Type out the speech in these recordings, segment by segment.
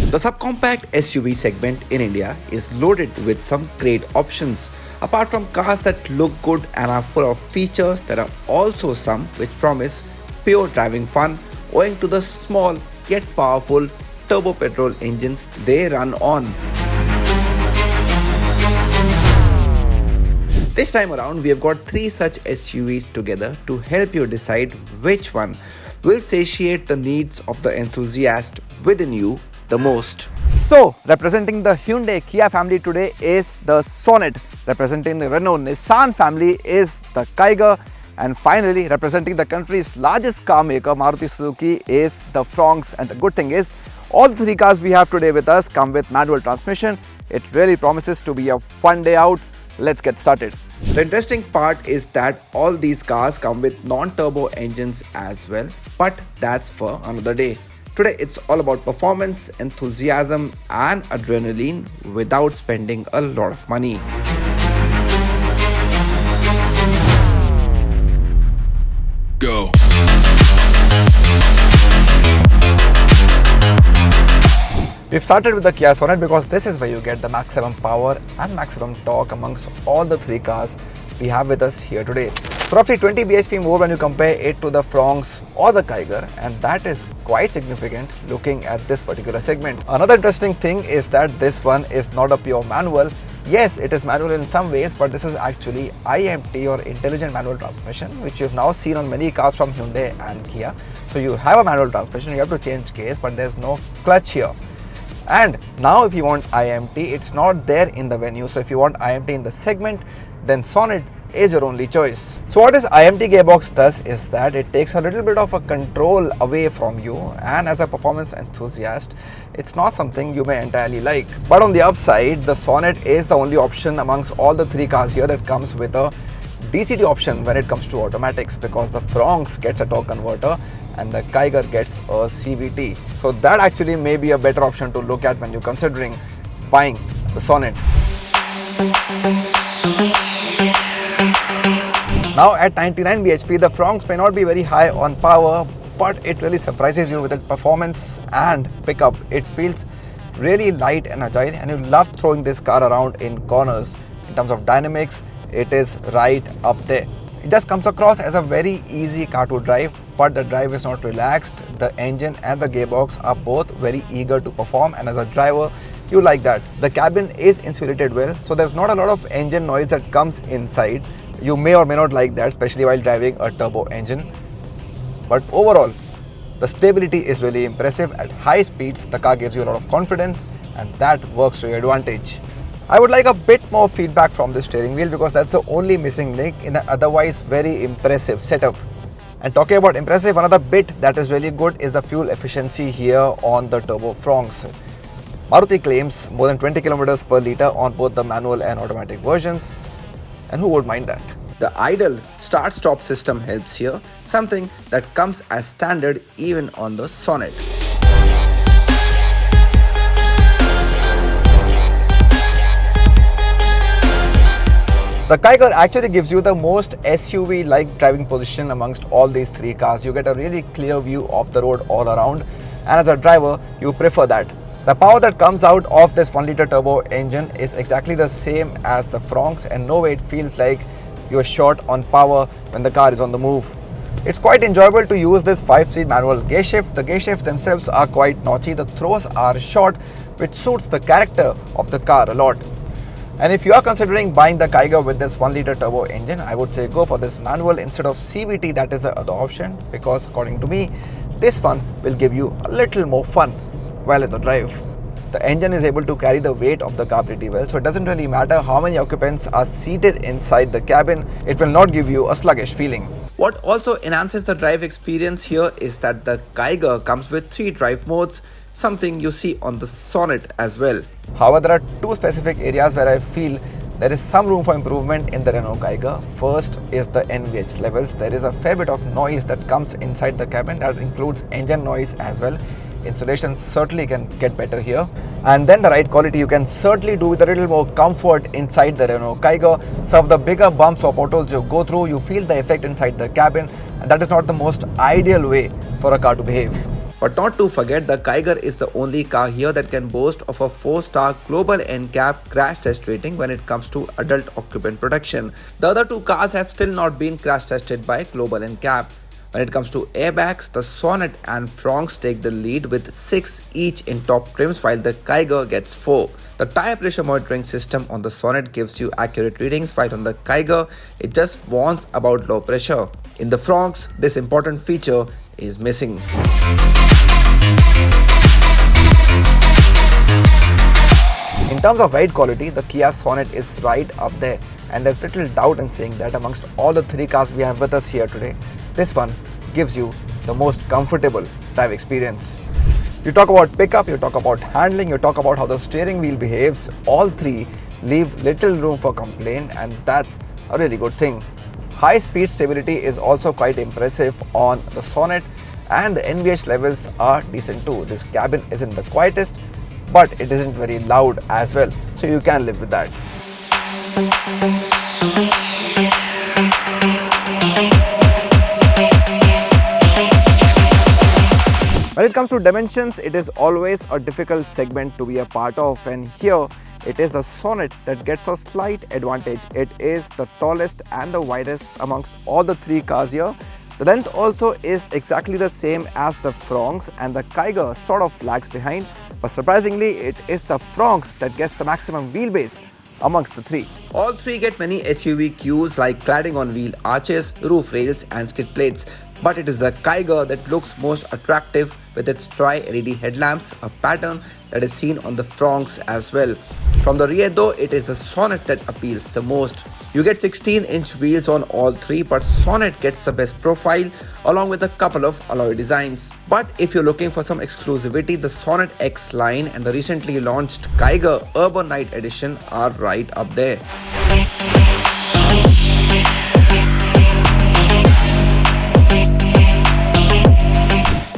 The subcompact SUV segment in India is loaded with some great options. Apart from cars that look good and are full of features, there are also some which promise pure driving fun owing to the small yet powerful turbo petrol engines they run on. This time around, we have got 3 such SUVs together to help you decide which one will satiate the needs of the enthusiast within you the most. So, representing the Hyundai Kia family today is the Sonet, representing the Renault Nissan family is the Kiger, and finally representing the country's largest car maker Maruti Suzuki is the Fronx. And the good thing is, all the 3 cars we have today with us come with manual transmission. It really promises to be a fun day out. Let's get started. The interesting part is that all these cars come with non-turbo engines as well, but that's for another day. Today it's all about performance, enthusiasm and adrenaline without spending a lot of money. Go. We've started with the Kia Sonet because this is where you get the maximum power and maximum torque amongst all the 3 cars we have with us here today. Roughly 20 bhp more when you compare it to the Fronx or the Kiger, and that is quite significant looking at this particular segment. Another interesting thing is that this one is not a pure manual. Yes, it is manual in some ways, but this is actually IMT or intelligent manual transmission, which you've now seen on many cars from Hyundai and Kia. So you have a manual transmission, you have to change gears, but there's no clutch here. And now if you want IMT, it's not there in the venue. So if you want IMT in the segment, then Sonet is your only choice. So what this IMT gearbox does is that it takes a little bit of a control away from you, and as a performance enthusiast, it's not something you may entirely like. But on the upside, the Sonet is the only option amongst all the 3 cars here that comes with a DCT option when it comes to automatics, because the Fronx gets a torque converter and the Kiger gets a CVT. So that actually may be a better option to look at when you're considering buying the Sonet. Now at 99 bhp, the Fronx may not be very high on power, but it really surprises you with its performance and pickup. It feels really light and agile, and you love throwing this car around in corners. In terms of dynamics, it is right up there. It just comes across as a very easy car to drive, but the drive is not relaxed. The engine and the gearbox are both very eager to perform, and as a driver, you like that. The cabin is insulated well, so there's not a lot of engine noise that comes inside. You may or may not like that, especially while driving a turbo engine. But overall, the stability is really impressive. At high speeds, the car gives you a lot of confidence, and that works to your advantage. I would like a bit more feedback from the steering wheel, because that's the only missing link in an otherwise very impressive setup. And talking about impressive, another bit that is really good is the fuel efficiency here on the turbo Fronx. Maruti claims more than 20 kilometers per litre on both the manual and automatic versions. And who would mind that? The idle start-stop system helps here, something that comes as standard even on the Sonet. The Kiger actually gives you the most SUV-like driving position amongst all these 3 cars. You get a really clear view of the road all around, and as a driver, you prefer that. The power that comes out of this 1-litre turbo engine is exactly the same as the Fronx, and no way it feels like you're short on power when the car is on the move. It's quite enjoyable to use this 5-speed manual gear shift. The gear shifts themselves are quite notchy. The throws are short, which suits the character of the car a lot. And if you are considering buying the Kiger with this 1-litre turbo engine, I would say go for this manual instead of CVT. That is the other option, because according to me, this one will give you a little more fun while in the drive. The engine is able to carry the weight of the car pretty well, so it doesn't really matter how many occupants are seated inside the cabin, it will not give you a sluggish feeling. What also enhances the drive experience here is that the Kiger comes with 3 drive modes, something you see on the Sonet as well. However, there are 2 specific areas where I feel there is some room for improvement in the Renault Kiger. First is the NVH levels. There is a fair bit of noise that comes inside the cabin, that includes engine noise as well. Insulation certainly can get better here. And then the ride quality you can certainly do with a little more comfort inside the Renault Kiger. Some of the bigger bumps or potholes you go through, you feel the effect inside the cabin, and that is not the most ideal way for a car to behave. But not to forget, the Kiger is the only car here that can boast of a 4-star global NCAP crash test rating when it comes to adult occupant protection. The other two cars have still not been crash tested by global NCAP. When it comes to airbags, the Sonet and Fronx take the lead with 6 each in top trims, while the Kiger gets 4. The tire pressure monitoring system on the Sonet gives you accurate readings, while on the Kiger, it just warns about low pressure. In the Fronx, this important feature is missing. In terms of ride quality, the Kia Sonet is right up there, and there's little doubt in saying that amongst all the three cars we have with us here today, this one gives you the most comfortable drive experience. You talk about pickup, you talk about handling, you talk about how the steering wheel behaves, all three leave little room for complaint, and that's a really good thing. High speed stability is also quite impressive on the Sonet, and the NVH levels are decent too. This cabin isn't the quietest, but it isn't very loud as well, so you can live with that. When it comes to dimensions, it is always a difficult segment to be a part of, and here it is the Sonet that gets a slight advantage. It is the tallest and the widest amongst all the three cars here. The length also is exactly the same as the Fronx, and the Kiger sort of lags behind, but surprisingly it is the Fronx that gets the maximum wheelbase amongst the three. All three get many SUV cues like cladding on wheel arches, roof rails and skid plates, but it is the Kiger that looks most attractive with its tri-LED headlamps, a pattern that is seen on the Fronx as well. From the rear though, it is the Sonet that appeals the most. You get 16-inch wheels on all three, but Sonet gets the best profile along with a couple of alloy designs. But if you're looking for some exclusivity, the Sonet X line and the recently launched Kiger Urban Night Edition are right up there.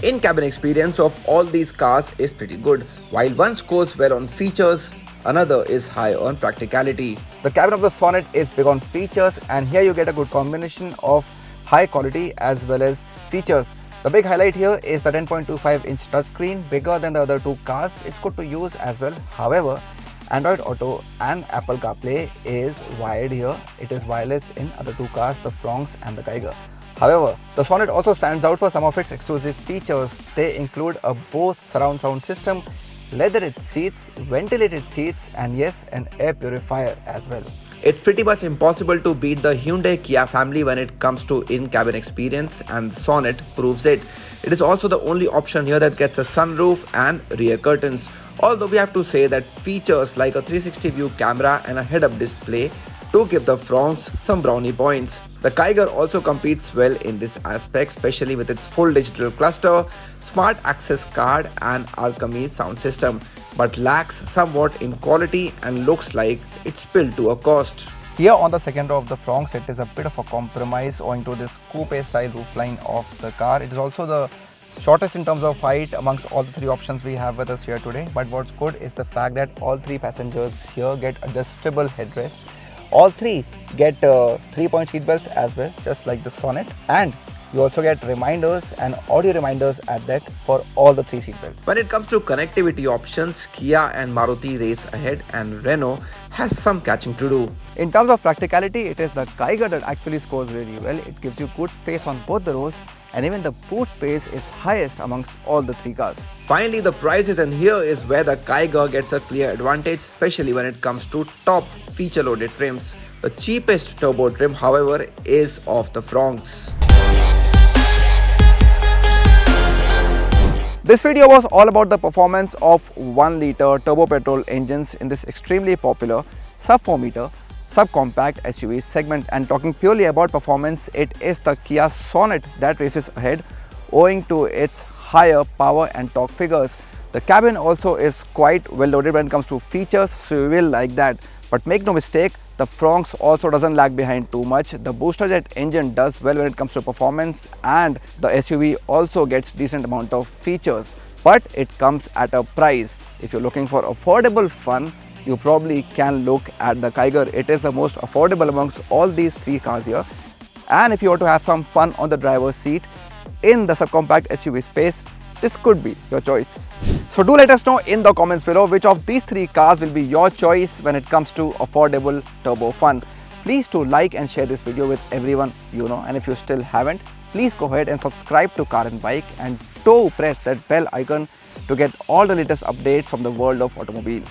In-cabin experience of all these cars is pretty good. While one scores well on features, another is high on practicality. The cabin of the Sonet is big on features, and here you get a good combination of high quality as well as features. The big highlight here is the 10.25-inch touchscreen, bigger than the other two cars. It's good to use as well. However, Android Auto and Apple CarPlay is wired here. It is wireless in other two cars, the Fronx and the Kiger. However, the Sonet also stands out for some of its exclusive features. They include a Bose surround sound system, leather seats, ventilated seats, and yes, an air purifier as well. It's pretty much impossible to beat the Hyundai Kia family when it comes to in-cabin experience, and Sonet proves it. It is also the only option here that gets a sunroof and rear curtains. Although we have to say that features like a 360 view camera and a head-up display do give the Fronx some brownie points. The Kiger also competes well in this aspect, especially with its full digital cluster, smart access card and Alchemy sound system, but lacks somewhat in quality and looks like it's built to a cost. Here on the second row of the Fronx, it is a bit of a compromise owing to this coupe style roofline of the car. It is also the shortest in terms of height amongst all the three options we have with us here today, but what's good is the fact that all three passengers here get adjustable headrests. All three get 3-point seat belts as well, just like the Sonet, and you also get reminders and audio reminders at that for all the three seat belts. When it comes to connectivity options, Kia and Maruti race ahead, and Renault has some catching to do. In terms of practicality, it is the Kiger that actually scores really well. It gives you good space on both the rows, and even the boot space is highest amongst all the three cars. Finally, the prices, and here is where the Kiger gets a clear advantage, especially when it comes to top feature-loaded trims. The cheapest turbo trim, however, is of the Fronx. This video was all about the performance of 1-liter turbo petrol engines in this extremely popular sub-4 meter subcompact SUV segment, and talking purely about performance, it is the Kia Sonet that races ahead owing to its higher power and torque figures. The cabin also is quite well loaded when it comes to features, so you will like that. But make no mistake, the Fronx also doesn't lag behind too much. The booster jet engine does well when it comes to performance, and the SUV also gets decent amount of features, but it comes at a price. If you're looking for affordable fun, you probably can look at the Kiger. It is the most affordable amongst all these three cars here. And if you want to have some fun on the driver's seat in the subcompact SUV space, this could be your choice. So do let us know in the comments below which of these 3 cars will be your choice when it comes to affordable turbo fun. Please do like and share this video with everyone you know, and if you still haven't, please go ahead and subscribe to Car and Bike and do press that bell icon to get all the latest updates from the world of automobiles.